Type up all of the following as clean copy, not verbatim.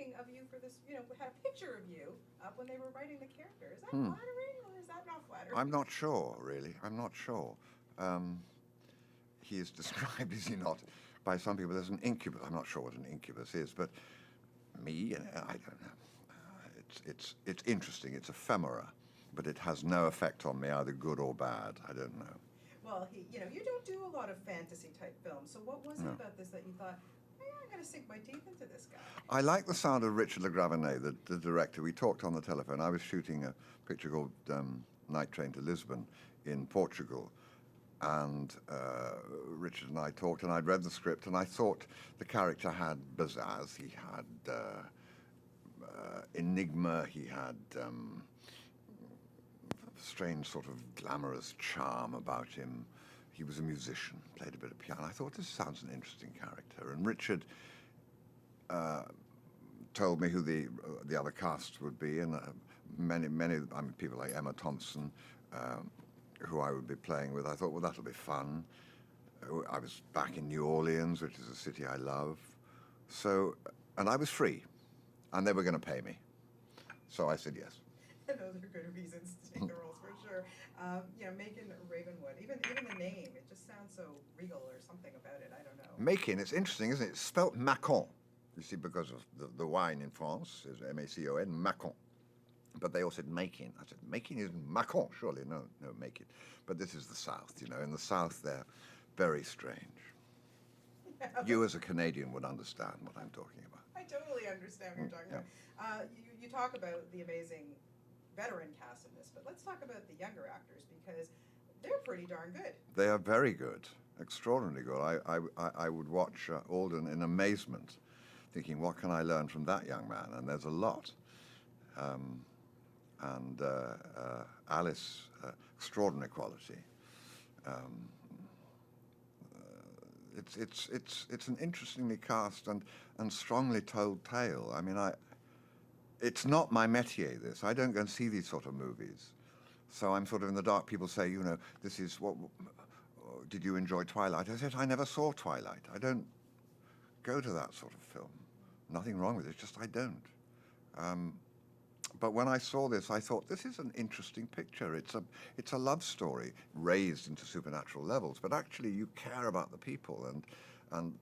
thinking of you for this, we had a picture of you up when they were writing the character. Is that flattering or is that not flattering? I'm not sure, really. I'm not sure. He is described, is he not, by some people as an incubus. I'm not sure what an incubus is, but me, I don't know. It's interesting. It's ephemera, but it has no effect on me, either good or bad. I don't know. Well, you don't do a lot of fantasy type films. So what was it about this that you thought, I'm going to sink my teeth into this guy? I like the sound of Richard Le Gravenet, the director. We talked on the telephone. I was shooting a picture called Night Train to Lisbon in Portugal. And Richard and I talked, and I'd read the script, and I thought the character had pizzazz. He had enigma. He had strange sort of glamorous charm about him. He was a musician, played a bit of piano. I thought, this sounds an interesting character. And Richard told me who the other cast would be, and many people like Emma Thompson, who I would be playing with. I thought, well, that'll be fun. I was back in New Orleans, which is a city I love. So, and I was free, and they were going to pay me. So I said yes. And those are good reasons to take the roles for sure. Macon Ravenwood, even the name, it just sounds so regal or something about it. I don't know. Macon, it's interesting, isn't it? It's spelt Macon. You see, because of the wine in France is Macon, Macon. But they all said Macon. I said, Macon is Macon, surely. No, Macon. But this is the South, In the South, they're very strange. Yeah. You as a Canadian would understand what I'm talking about. I totally understand what you're talking about. You talk about the amazing veteran cast in this, but let's talk about the younger actors because they're pretty darn good. They are very good, extraordinarily good. I would watch Alden in amazement, thinking, what can I learn from that young man? And there's a lot. And Alice, extraordinary quality. It's an interestingly cast and strongly told tale. I mean, it's not my métier, this. I don't go and see these sort of movies. So I'm sort of in the dark. People say, this is what, did you enjoy Twilight? I said, I never saw Twilight. I don't go to that sort of film. Nothing wrong with it, it's just I don't. But when I saw this, I thought, this is an interesting picture. It's a love story raised into supernatural levels, but actually you care about the people and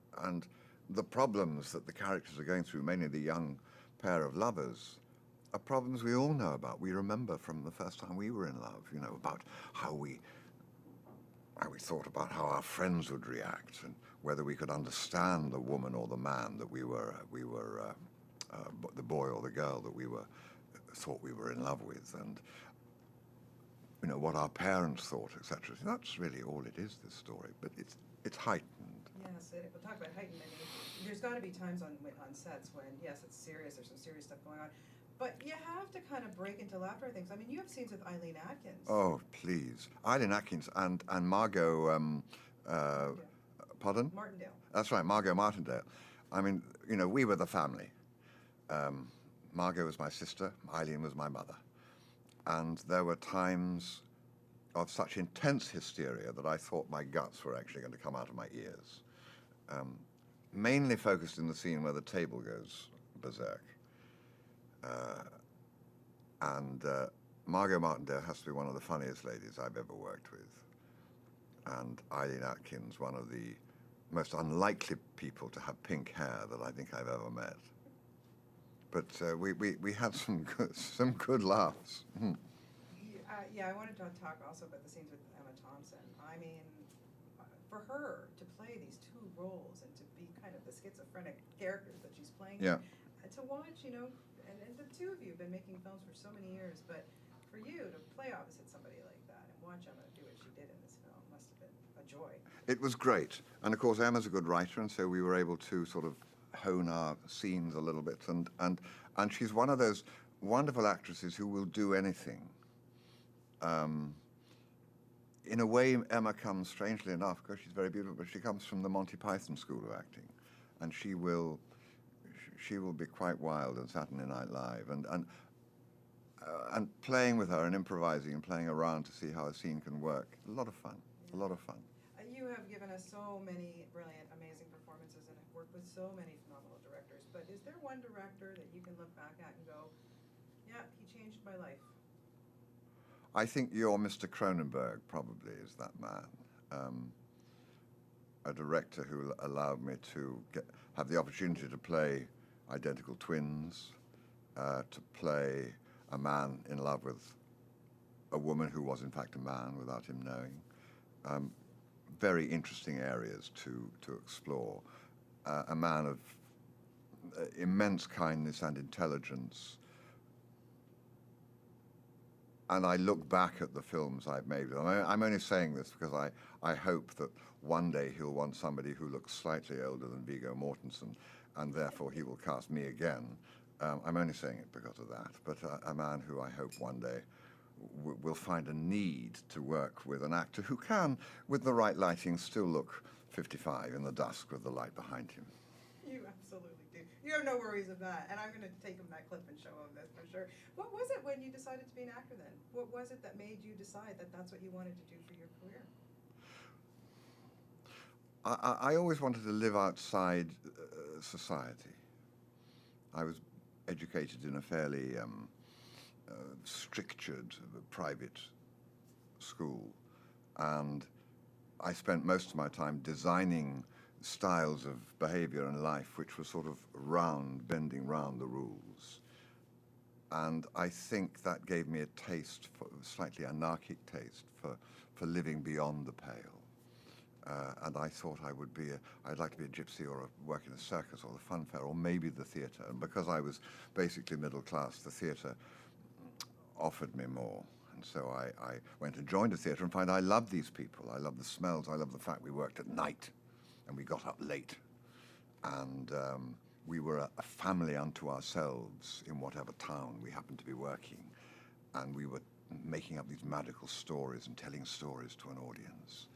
the problems that the characters are going through, mainly the young pair of lovers, are problems we all know about. We remember from the first time we were in love, about how we thought about how our friends would react and whether we could understand the woman or the man that we were the boy or the girl that we thought we were in love with, and what our parents thought, etc. So that's really all it is, this story, but it's heightened. Yes, we'll talk about heightened. I mean, there's got to be times on sets when, yes, it's serious, there's some serious stuff going on, but you have to kind of break into laughter things. I mean, you have scenes with Eileen Atkins. Oh, please. Eileen Atkins and Margot, pardon? Martindale. That's right, Margot Martindale. I mean, we were the family. Margot was my sister, Eileen was my mother. And there were times of such intense hysteria that I thought my guts were actually going to come out of my ears. Mainly focused in the scene where the table goes berserk. And Margot Martindale has to be one of the funniest ladies I've ever worked with. And Eileen Atkins, one of the most unlikely people to have pink hair that I think I've ever met. But we had some good laughs. I wanted to talk also about the scenes with Emma Thompson. I mean, for her to play these two roles and to be kind of the schizophrenic characters that she's playing, to watch, and the two of you have been making films for so many years, but for you to play opposite somebody like that and watch Emma do what she did in this film must have been a joy. It was great. And of course, Emma's a good writer, and so we were able to sort of hone our scenes a little bit. And she's one of those wonderful actresses who will do anything. In a way, Emma comes, strangely enough, because she's very beautiful, but she comes from the Monty Python school of acting. And she will be quite wild in Saturday Night Live. And playing with her and improvising and playing around to see how a scene can work, a lot of fun, a lot of fun. You have given us so many brilliant, amazing performances and have worked with with so many phenomenal directors, but is there one director that you can look back at and go, yeah, he changed my life? I think your Mr. Cronenberg probably is that man. A director who allowed me to have the opportunity to play identical twins, to play a man in love with a woman who was in fact a man without him knowing. Very interesting areas to explore. A man of immense kindness and intelligence. And I look back at the films I've made. I'm only saying this because I hope that one day he'll want somebody who looks slightly older than Viggo Mortensen, and therefore he will cast me again. I'm only saying it because of that. But a man who I hope one day will find a need to work with an actor who can, with the right lighting, still look 55 in the dusk with the light behind him. You absolutely do. You have no worries of that. And I'm going to take him that clip and show him this for sure. What was it when you decided to be an actor then? What was it that made you decide that that's what you wanted to do for your career? I always wanted to live outside society. I was educated in a fairly strictured private school, and I spent most of my time designing styles of behavior and life which were sort of bending round the rules. And I think that gave me a taste, a slightly anarchic taste for living beyond the pale. And I thought I'd like to be a gypsy or work in a circus or the fun fair or maybe the theatre. And because I was basically middle class, the theatre offered me more. And so I went and joined a theatre and found I loved these people. I loved the smells. I loved the fact we worked at night and we got up late. And we were a family unto ourselves in whatever town we happened to be working. And we were making up these magical stories and telling stories to an audience.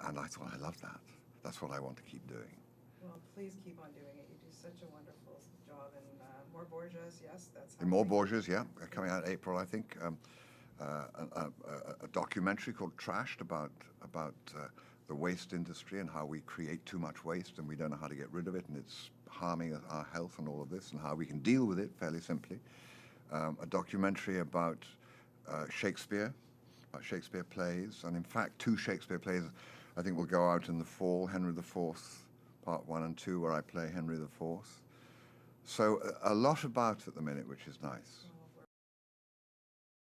And I thought, I love that. That's what I want to keep doing. Well, please keep on doing it. You do such a wonderful job. And More Borgias, yes, that's More Borgias, yeah, coming out April, I think. A documentary called Trashed about the waste industry and how we create too much waste and we don't know how to get rid of it, and it's harming our health and all of this, and how we can deal with it fairly simply. A documentary about Shakespeare plays, and in fact 2 Shakespeare plays I think will go out in the fall, Henry IV, Part 1 and 2, where I play Henry IV. So a lot about at the minute, which is nice.